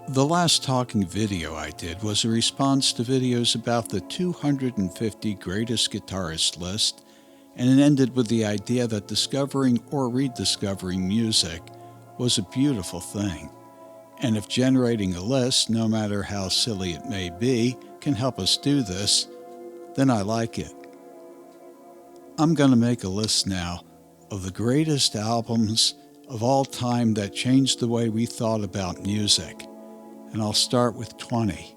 The last talking video I did was a response to videos about the 250 greatest guitarists list, and it ended with the idea that discovering or rediscovering music was a beautiful thing. And if generating a list, no matter how silly it may be, can help us do this, then I like it. I'm going to make a list now of the greatest albums of all time that changed the way we thought about music. And I'll start with 20.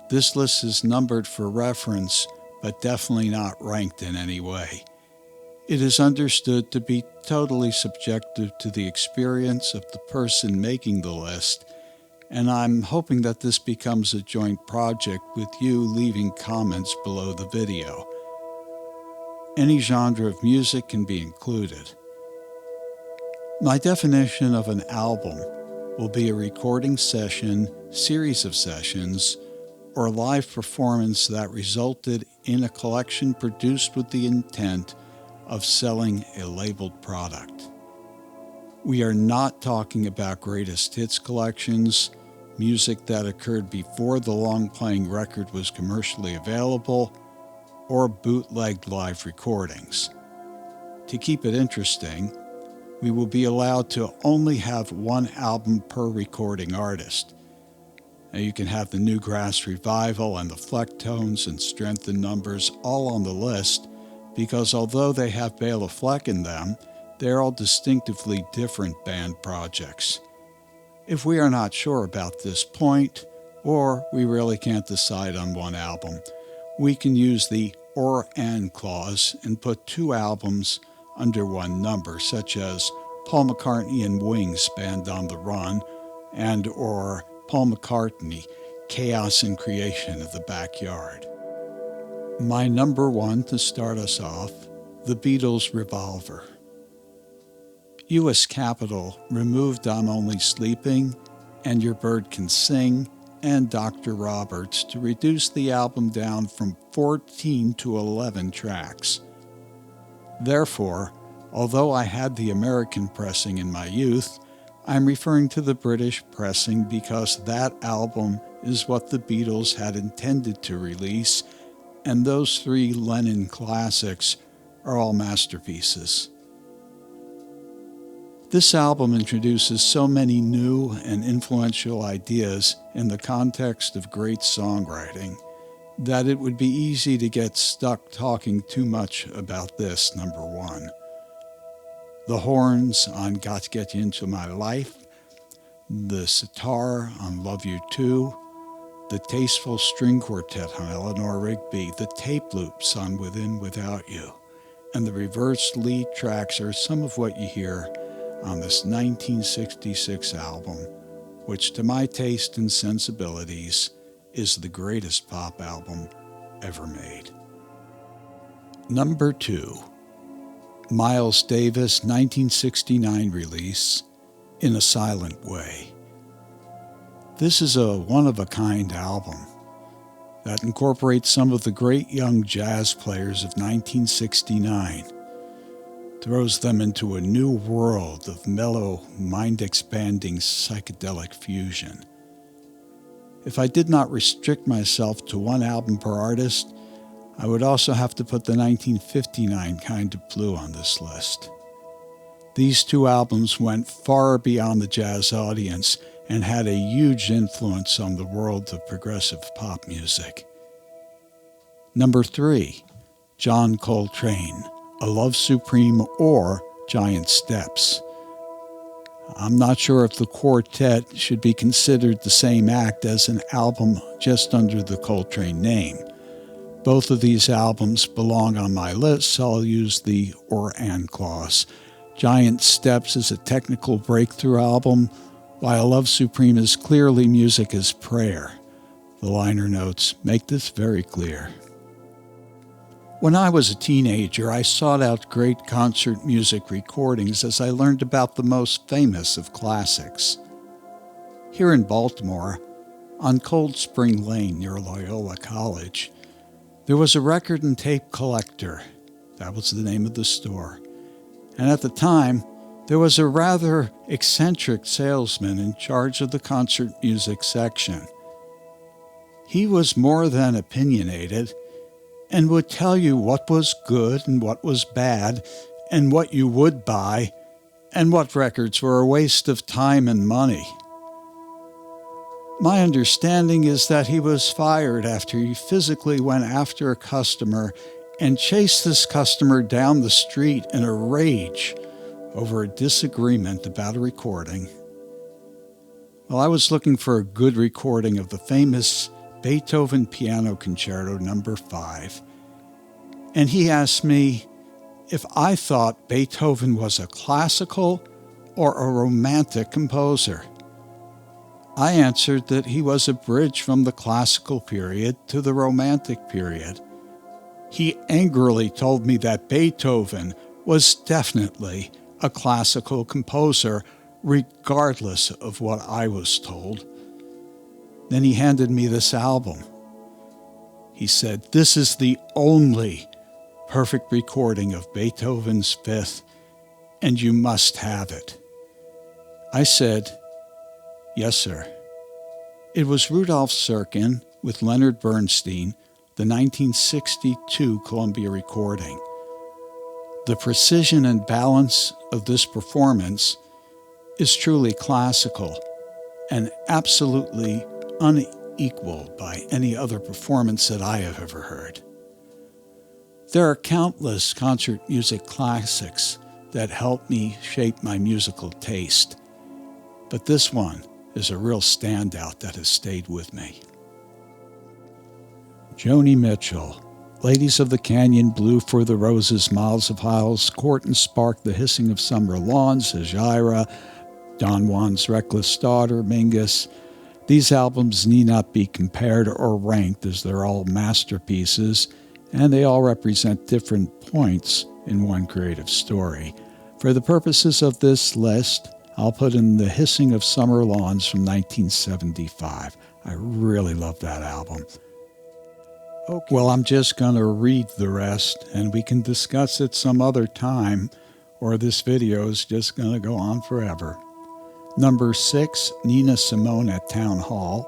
This list is numbered for reference, but definitely not ranked in any way. It is understood to be totally subjective to the experience of the person making the list, and I'm hoping that this becomes a joint project with you leaving comments below the video. Any genre of music can be included. My definition of an album will be a recording session, series of sessions, or live performance that resulted in a collection produced with the intent of selling a labeled product. We are not talking about greatest hits collections, music that occurred before the long-playing record was commercially available, or bootlegged live recordings. To keep it interesting, we will be allowed to only have one album per recording artist. Now you can have the Newgrass Revival and the Flecktones and Strength in Numbers all on the list because although they have Bela Fleck in them, they're all distinctively different band projects. If we are not sure about this point, or we really can't decide on one album, we can use the or and clause and put two albums under one number, such as Paul McCartney and Wings Band on the Run, and or Paul McCartney, Chaos and Creation of the Backyard. My number one to start us off, The Beatles' Revolver. U.S. Capitol removed I'm Only Sleeping, and Your Bird Can Sing, and Dr. Roberts to reduce the album down from 14 to 11 tracks. Therefore, although I had the American pressing in my youth, I'm referring to the British pressing because that album is what the Beatles had intended to release, and those three Lennon classics are all masterpieces. This album introduces so many new and influential ideas in the context of great songwriting that it would be easy to get stuck talking too much about this, number one. The horns on Got to Get You Into My Life, the sitar on Love You Too, the tasteful string quartet on Eleanor Rigby, the tape loops on Within Without You, and the reversed lead tracks are some of what you hear on this 1966 album, which to my taste and sensibilities is the greatest pop album ever made. Number 2. Miles Davis 1969 release, In a Silent Way. This is a one-of-a-kind album that incorporates some of the great young jazz players of 1969, throws them into a new world of mellow, mind-expanding psychedelic fusion. If I did not restrict myself to one album per artist, I would also have to put the 1959 Kind of Blue on this list. These two albums went far beyond the jazz audience and had a huge influence on the world of progressive pop music. Number 3, John Coltrane, A Love Supreme or Giant Steps. I'm not sure if the quartet should be considered the same act as an album just under the Coltrane name. Both of these albums belong on my list, so I'll use the or and clause. Giant Steps is a technical breakthrough album, while Love Supreme is clearly music as prayer. The liner notes make this very clear. When I was a teenager, I sought out great concert music recordings as I learned about the most famous of classics. Here in Baltimore, on Cold Spring Lane near Loyola College, there was a record and tape collector. That was the name of the store. And at the time, There was a rather eccentric salesman in charge of the concert music section. He was more than opinionated and would tell you what was good and what was bad and what you would buy and what records were a waste of time and money. My understanding is that he was fired after he physically went after a customer and chased this customer down the street in a rage over a disagreement about a recording. Well, I was looking for a good recording of the famous Beethoven Piano Concerto No. 5, and he asked me if I thought Beethoven was a classical or a romantic composer. I answered that he was a bridge from the classical period to the romantic period. He angrily told me that Beethoven was definitely a classical composer, regardless of what I was told. Then he handed me this album. He said, "This is the only perfect recording of Beethoven's Fifth, and you must have it." I said, "Yes, sir." It was Rudolf Serkin with Leonard Bernstein, the 1962 Columbia recording. The precision and balance of this performance is truly classical and absolutely unequaled by any other performance that I have ever heard. There are countless concert music classics that helped me shape my musical taste, but this one is a real standout that has stayed with me. Joni Mitchell, Ladies of the Canyon, Blue for the Roses, Miles of Hiles, Court and Spark, The Hissing of Summer Lawns, Hejira, Don Juan's Reckless Daughter, Mingus. These albums need not be compared or ranked as they're all masterpieces, and they all represent different points in one creative story. For the purposes of this list, I'll put in The Hissing of Summer Lawns from 1975. I really love that album. Okay. Well, I'm just going to read the rest, and we can discuss it some other time, or this video is just going to go on forever. Number 6, Nina Simone at Town Hall.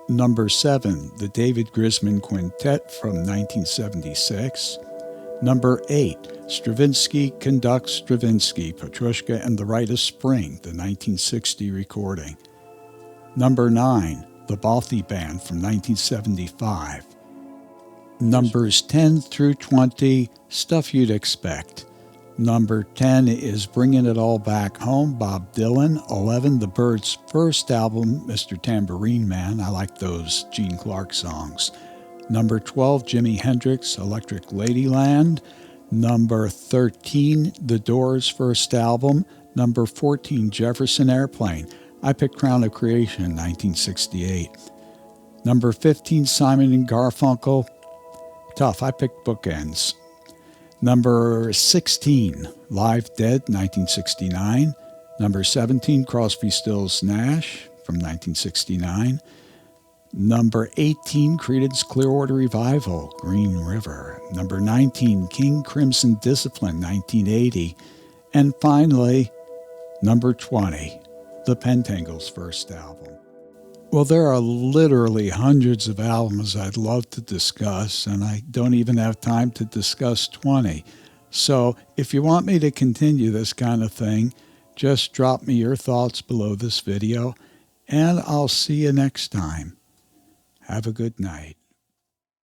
Number 7, the David Grisman Quintet from 1976. Number 8, Stravinsky Conducts Stravinsky, Petrushka and the Rite of Spring, the 1960 recording. Number 9, the Balthy Band from 1975. Numbers 10 through 20, Stuff You'd Expect. Number 10 is Bringing It All Back Home, Bob Dylan. 11, The Byrds' first album, Mr. Tambourine Man. I like those Gene Clark songs. Number 12, Jimi Hendrix, Electric Ladyland. Number 13, The Doors' first album. Number 14, Jefferson Airplane. I picked Crown of Creation, 1968. Number 15, Simon and Garfunkel. Tough, I picked Bookends. Number 16, Live Dead, 1969. Number 17, Crosby, Stills, Nash from 1969. Number 18, Creedence Clearwater Revival, Green River. Number 19, King Crimson Discipline, 1980. And finally, number 20, the Pentangles' first album. Well, there are literally hundreds of albums I'd love to discuss, and I don't even have time to discuss 20. So if you want me to continue this kind of thing, just drop me your thoughts below this video, and I'll see you next time. Have a good night.